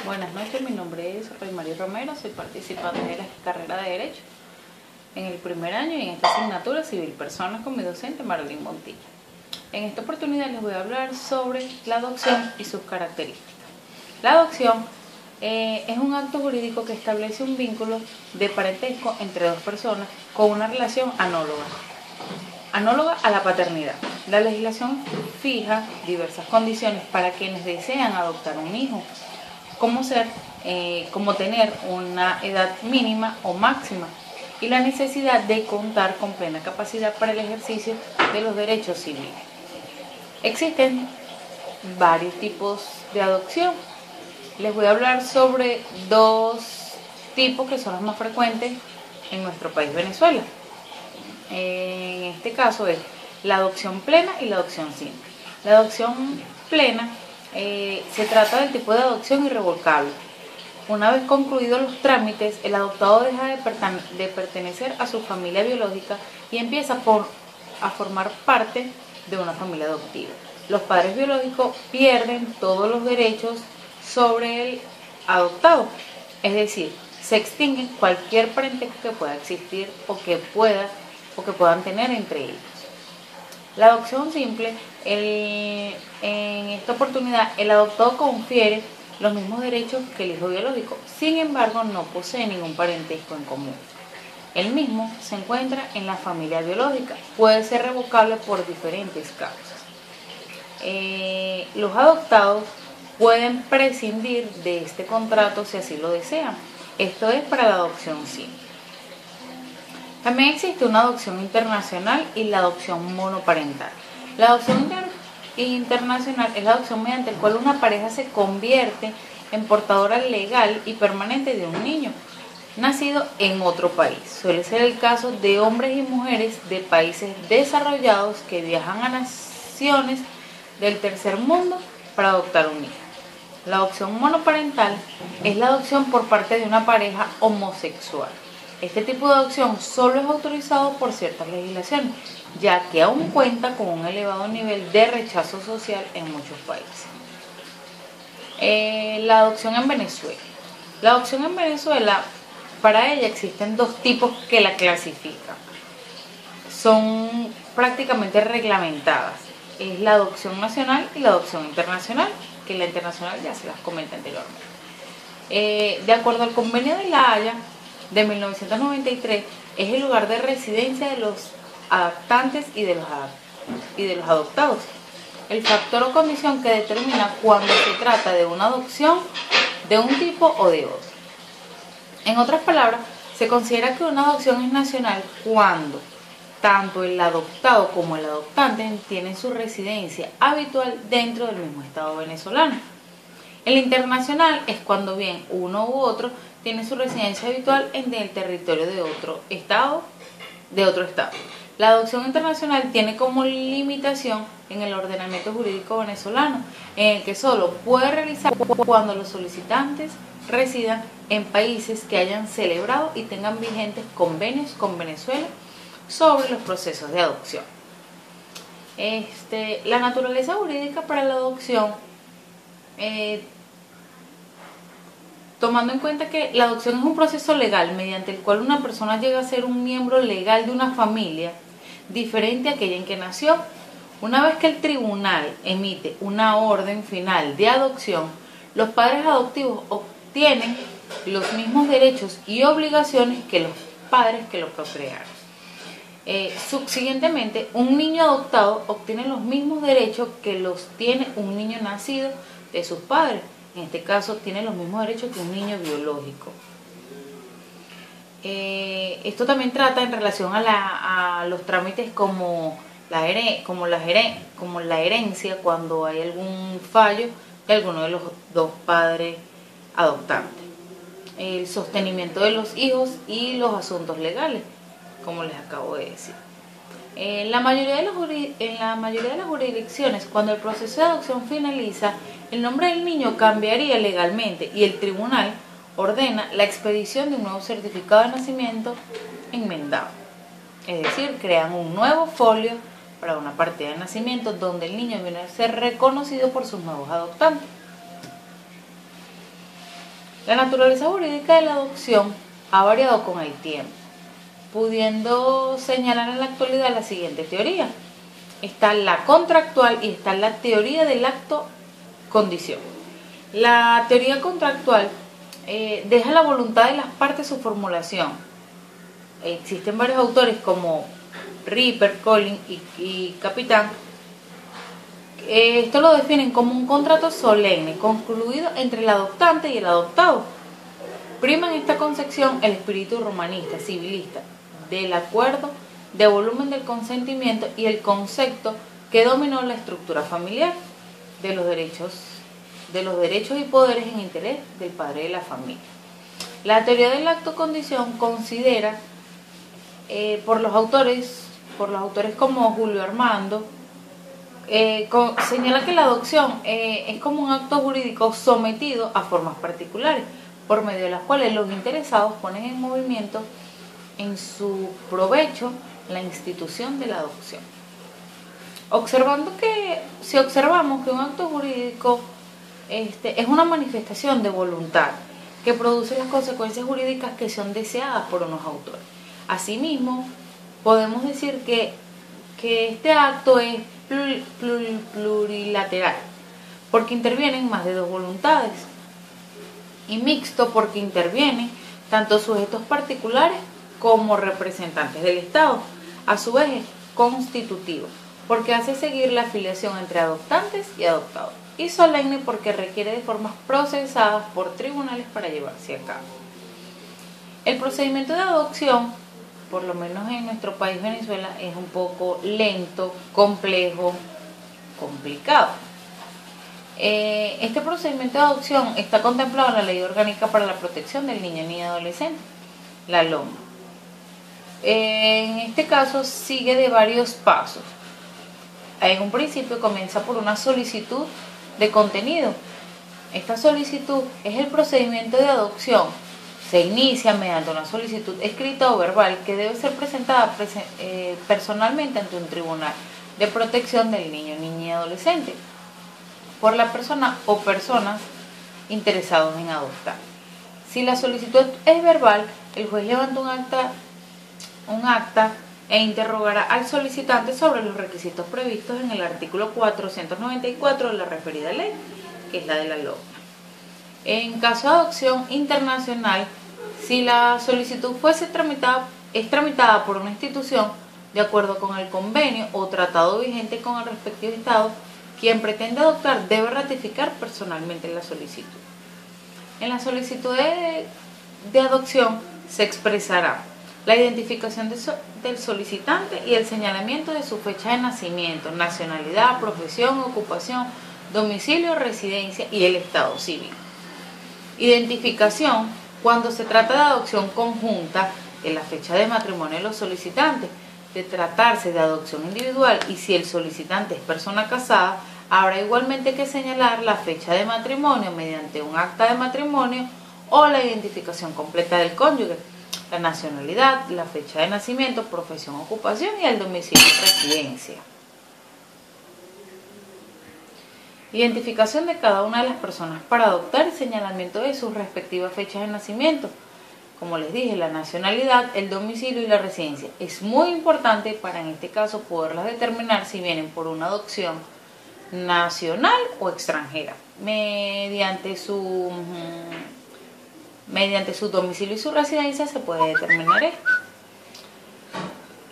Buenas noches, mi nombre es Rosmarie Romero, soy participante de la carrera de Derecho en el primer año y en esta asignatura Civil Personas con mi docente Marilyn Montilla. En esta oportunidad les voy a hablar sobre la adopción y sus características. La adopción es un acto jurídico que establece un vínculo de parentesco entre dos personas con una relación análoga a la paternidad. La legislación fija diversas condiciones para quienes desean adoptar un hijo, como tener una edad mínima o máxima y la necesidad de contar con plena capacidad para el ejercicio de los derechos civiles. Existen varios tipos de adopción. Les voy a hablar sobre dos tipos que son los más frecuentes en nuestro país, Venezuela. En este caso es la adopción plena y la adopción simple. La adopción plena se trata del tipo de adopción irrevocable. Una vez concluidos los trámites, el adoptado deja de pertenecer a su familia biológica y empieza a formar parte de una familia adoptiva. Los padres biológicos pierden todos los derechos sobre el adoptado, es decir, se extingue cualquier parentesco que pueda existir o que puedan tener entre ellos. La adopción simple, en esta oportunidad el adoptado confiere los mismos derechos que el hijo biológico, sin embargo no posee ningún parentesco en común. El mismo se encuentra en la familia biológica, puede ser revocable por diferentes causas. Los adoptados pueden prescindir de este contrato si así lo desean. Esto es para la adopción simple. También existe una adopción internacional y la adopción monoparental. La adopción internacional es la adopción mediante la cual una pareja se convierte en portadora legal y permanente de un niño nacido en otro país. Suele ser el caso de hombres y mujeres de países desarrollados que viajan a naciones del tercer mundo para adoptar un niño. La adopción monoparental es la adopción por parte de una pareja homosexual. Este tipo de adopción solo es autorizado por ciertas legislaciones, ya que aún cuenta con un elevado nivel de rechazo social en muchos países. La adopción en Venezuela. La adopción en Venezuela, para ella existen dos tipos que la clasifican. Son prácticamente reglamentadas. Es la adopción nacional y la adopción internacional, que la internacional ya se las comenté anteriormente. De acuerdo al Convenio de La Haya de 1993, es el lugar de residencia de los adoptantes y de los adoptados. El factor o condición que determina cuando se trata de una adopción de un tipo o de otro. En otras palabras, se considera que una adopción es nacional cuando tanto el adoptado como el adoptante tienen su residencia habitual dentro del mismo estado venezolano. El internacional es cuando bien uno u otro tiene su residencia habitual en el territorio de otro estado. La adopción internacional tiene como limitación en el ordenamiento jurídico venezolano, en el que solo puede realizar cuando los solicitantes residan en países que hayan celebrado y tengan vigentes convenios con Venezuela sobre los procesos de adopción. La naturaleza jurídica para la adopción, tomando en cuenta que la adopción es un proceso legal mediante el cual una persona llega a ser un miembro legal de una familia diferente a aquella en que nació. Una vez que el tribunal emite una orden final de adopción, los padres adoptivos obtienen los mismos derechos y obligaciones que los padres que lo procrearon. Subsiguientemente, un niño adoptado obtiene los mismos derechos que los tiene un niño nacido de sus padres. En este caso, tiene los mismos derechos que un niño biológico. Esto también trata en relación a los trámites como la herencia, cuando hay algún fallo de alguno de los dos padres adoptantes. El sostenimiento de los hijos y los asuntos legales, como les acabo de decir. En la mayoría de las jurisdicciones, cuando el proceso de adopción finaliza, el nombre del niño cambiaría legalmente y el tribunal ordena la expedición de un nuevo certificado de nacimiento enmendado. Es decir, crean un nuevo folio para una partida de nacimiento donde el niño viene a ser reconocido por sus nuevos adoptantes. La naturaleza jurídica de la adopción ha variado con el tiempo, pudiendo señalar en la actualidad la siguiente teoría. Está la contractual y está la teoría del acto condición. La teoría contractual deja la voluntad de las partes su formulación. Existen varios autores como Ripper, Collins y Capitán. Esto lo definen como un contrato solemne concluido entre el adoptante y el adoptado. Prima en esta concepción el espíritu romanista, civilista, del acuerdo, de volumen del consentimiento y el concepto que dominó la estructura familiar de los derechos y poderes en interés del padre de la familia. La teoría del acto condición considera por los autores como Julio Armando, señala que la adopción es como un acto jurídico sometido a formas particulares, por medio de las cuales los interesados ponen en movimiento en su provecho la institución de la adopción. Si observamos que un acto jurídico es una manifestación de voluntad que produce las consecuencias jurídicas que son deseadas por unos autores. Asimismo, podemos decir que este acto es plurilateral, porque intervienen más de dos voluntades, y mixto porque intervienen tanto sujetos particulares como representantes del Estado. A su vez es constitutivo, porque hace seguir la afiliación entre adoptantes y adoptados, y solemne porque requiere de formas procesadas por tribunales para llevarse a cabo. El procedimiento de adopción, por lo menos en nuestro país Venezuela, es un poco lento, complejo, complicado. Este procedimiento de adopción está contemplado en la Ley Orgánica para la Protección del Niño, Niña y Adolescente, la LOMA. En este caso sigue de varios pasos. En un principio comienza por una solicitud de contenido. Esta solicitud es el procedimiento de adopción. Se inicia mediante una solicitud escrita o verbal que debe ser presentada personalmente ante un tribunal de protección del niño, niña y adolescente por la persona o personas interesados en adoptar. Si la solicitud es verbal, el juez levanta un acta e interrogará al solicitante sobre los requisitos previstos en el artículo 494 de la referida ley, que es la de la LOMA. En caso de adopción internacional, si la solicitud es tramitada por una institución de acuerdo con el convenio o tratado vigente con el respectivo Estado, quien pretende adoptar debe ratificar personalmente la solicitud. En la solicitud de adopción se expresará la identificación del solicitante y el señalamiento de su fecha de nacimiento, nacionalidad, profesión, ocupación, domicilio, residencia y el estado civil. Identificación cuando se trata de adopción conjunta en la fecha de matrimonio de los solicitantes. De tratarse de adopción individual y si el solicitante es persona casada, habrá igualmente que señalar la fecha de matrimonio mediante un acta de matrimonio o la identificación completa del cónyuge, la nacionalidad, la fecha de nacimiento, profesión, ocupación y el domicilio de residencia. Identificación de cada una de las personas para adoptar y señalamiento de sus respectivas fechas de nacimiento. Como les dije, la nacionalidad, el domicilio y la residencia. Es muy importante para en este caso poderlas determinar si vienen por una adopción nacional o extranjera, mediante su domicilio y su residencia se puede determinar esto.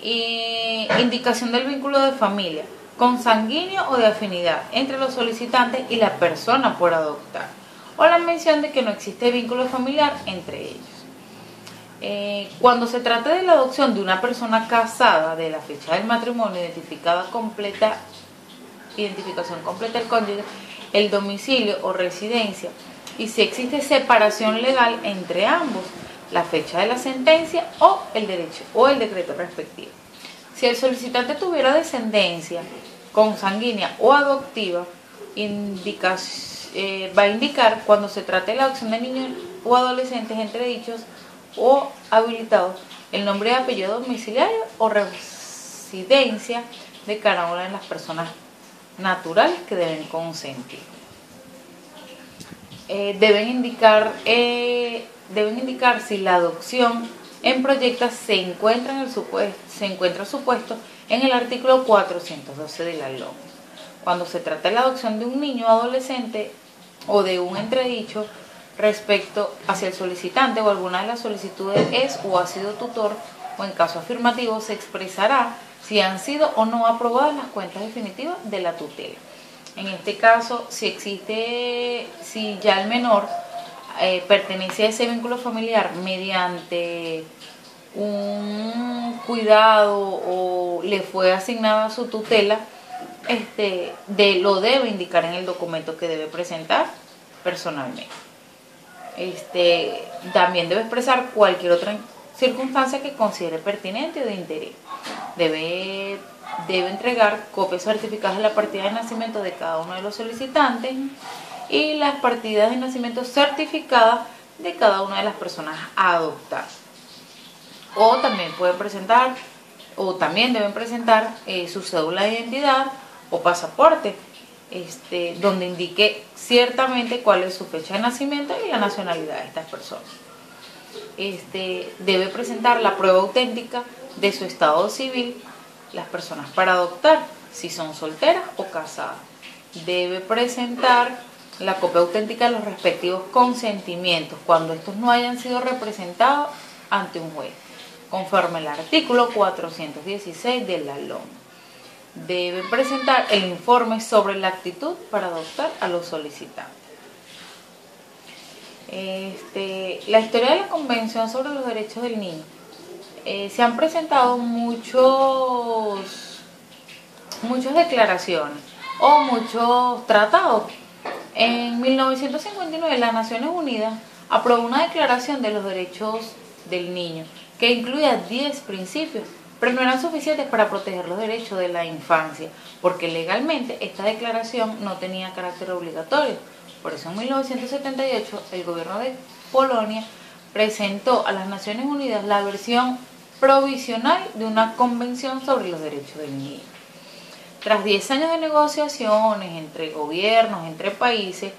Y indicación del vínculo de familia, consanguíneo o de afinidad entre los solicitantes y la persona por adoptar, o la mención de que no existe vínculo familiar entre ellos. Cuando se trata de la adopción de una persona casada, de la fecha del matrimonio, identificación completa del cónyuge, el domicilio o residencia, y si existe separación legal entre ambos, la fecha de la sentencia o el decreto respectivo. Si el solicitante tuviera descendencia consanguínea o adoptiva, va a indicar cuando se trate de la adopción de niños o adolescentes entre dichos o habilitados el nombre y apellido domiciliario o residencia de cada una de las personas naturales que deben consentir. deben indicar si la adopción en proyecto se encuentra supuesto en el artículo 412 de la LOM. Cuando se trata de la adopción de un niño o adolescente o de un entredicho respecto hacia el solicitante o alguna de las solicitudes es o ha sido tutor, o en caso afirmativo se expresará si han sido o no aprobadas las cuentas definitivas de la tutela. En este caso, si ya el menor pertenece a ese vínculo familiar mediante un cuidado o le fue asignada su tutela, lo debe indicar en el documento que debe presentar personalmente. También debe expresar cualquier otra circunstancia que considere pertinente o de interés. Debe entregar copias certificadas de la partida de nacimiento de cada uno de los solicitantes y las partidas de nacimiento certificadas de cada una de las personas a adoptar. También deben presentar su cédula de identidad o pasaporte, donde indique ciertamente cuál es su fecha de nacimiento y la nacionalidad de estas personas. Debe presentar la prueba auténtica de su estado civil, las personas para adoptar, si son solteras o casadas. Debe presentar la copia auténtica de los respectivos consentimientos cuando estos no hayan sido representados ante un juez, conforme al artículo 416 de la LOM. Debe presentar el informe sobre la actitud para adoptar a los solicitantes. La historia de la Convención sobre los Derechos del Niño. Se han presentado muchas declaraciones o muchos tratados. En 1959 las Naciones Unidas aprobó una declaración de los derechos del niño que incluía 10 principios, pero no eran suficientes para proteger los derechos de la infancia, porque legalmente esta declaración no tenía carácter obligatorio. Por eso en 1978 el gobierno de Polonia presentó a las Naciones Unidas la versión provisional de una convención sobre los derechos del niño. Tras 10 años de negociaciones entre gobiernos, entre países,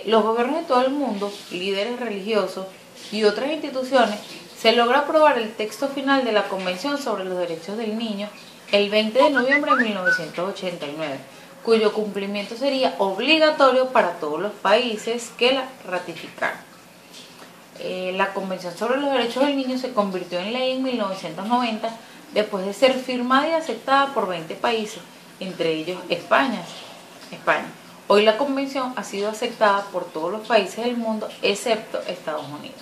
los gobiernos de todo el mundo, líderes religiosos y otras instituciones, se logra aprobar el texto final de la Convención sobre los Derechos del Niño el 20 de noviembre de 1989, cuyo cumplimiento sería obligatorio para todos los países que la ratificaran. La Convención sobre los Derechos del Niño se convirtió en ley en 1990 después de ser firmada y aceptada por 20 países, entre ellos España. Hoy la Convención ha sido aceptada por todos los países del mundo excepto Estados Unidos.